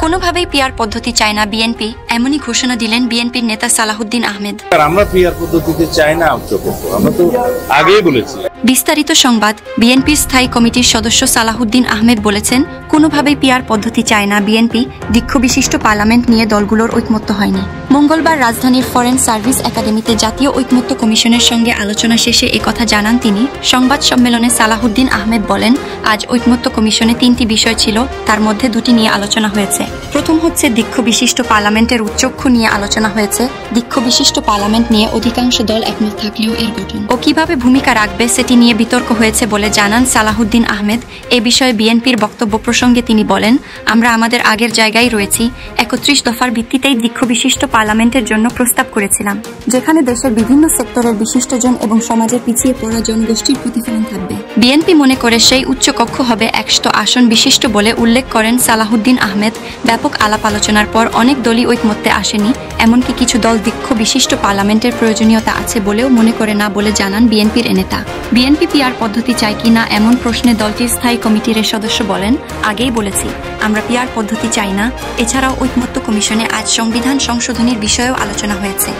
কোনোভাবেই পিআর পদ্ধতি চায় না বিএনপি, এমনই ঘোষণা দিলেন বিএনপির নেতা সালাহুদ্দিন আহমেদ। আমরা পিআর পদ্ধতিতে চাই না, আমরা তো আগেই বলেছি। বিস্তারিত সংবাদ। বিএনপির স্থায়ী কমিটির সদস্য সালাহুদ্দিন আহমেদ বলেছেন, কোনোভাবেই পিআর পদ্ধতি চায় না বিএনপি, দীক্ষবিশিষ্ট পার্লামেন্ট নিয়ে দলগুলোর ঐকমত্য হয়নি। মঙ্গলবার রাজধানীর ফরেন সার্ভিস একাডেমিতে জাতীয় ঐকমত্য কমিশনের সঙ্গে আলোচনা শেষে একথা জানান তিনি। সংবাদ সম্মেলনে সালাহুদ্দিন আহমেদ বলেন, আজ ঐকমত্য কমিশনে 3টি বিষয় ছিল, তার মধ্যে 2টি নিয়ে আলোচনা হয়েছে। প্রথম হচ্ছে দীক্ষবিশিষ্ট পার্লামেন্টের উচ্চক্ষ নিয়ে আলোচনা হয়েছে। দীক্ষবিশিষ্ট পার্লামেন্ট নিয়ে অধিকাংশ দল একমত থাকলেও এর গঠন ও কিভাবে ভূমিকা রাখবে সেটি নিয়ে বিতর্ক হয়েছে বলে জানান সালাহুদ্দিন আহমেদ। এ বিষয়ে বিএনপির বক্তব্য প্রসঙ্গে তিনি বলেন, আমরা আমাদের আগের জায়গায় রয়েছি। 31 দফার ভিত্তিতেই দীক্ষবিশিষ্ট পার্লামেন্টের জন্য প্রস্তাব করেছিলাম, যেখানে দেশের বিভিন্ন সেক্টরের বিশিষ্টজন এবং সমাজের পিছিয়ে পড়া জনগোষ্ঠীর প্রতিফলন থাকবে। বিএনপি মনে করে সেই উচ্চকক্ষ হবে 100 আসন বিশিষ্ট বলে উল্লেখ করেন সালাহুদ্দিন আহমেদ। ব্যাপক আলাপ আলোচনার পর অনেক দলই ঐকমত্যে আসেনি, এমনকি কিছু দল দীক্ষবিশিষ্ট পার্লামেন্টের প্রয়োজনীয়তা আছে বলেও মনে করে না বলে জানান বিএনপির এ নেতা। বিএনপি পিআর পদ্ধতি চায় কি না এমন প্রশ্নে দলটির স্থায়ী কমিটির সদস্য বলেন, আগেই বলেছি আমরা পিআর পদ্ধতি চাই না। এছাড়াও ঐকমত্য কমিশনে আজ সংবিধান সংশোধনীর বিষয়েও আলোচনা হয়েছে।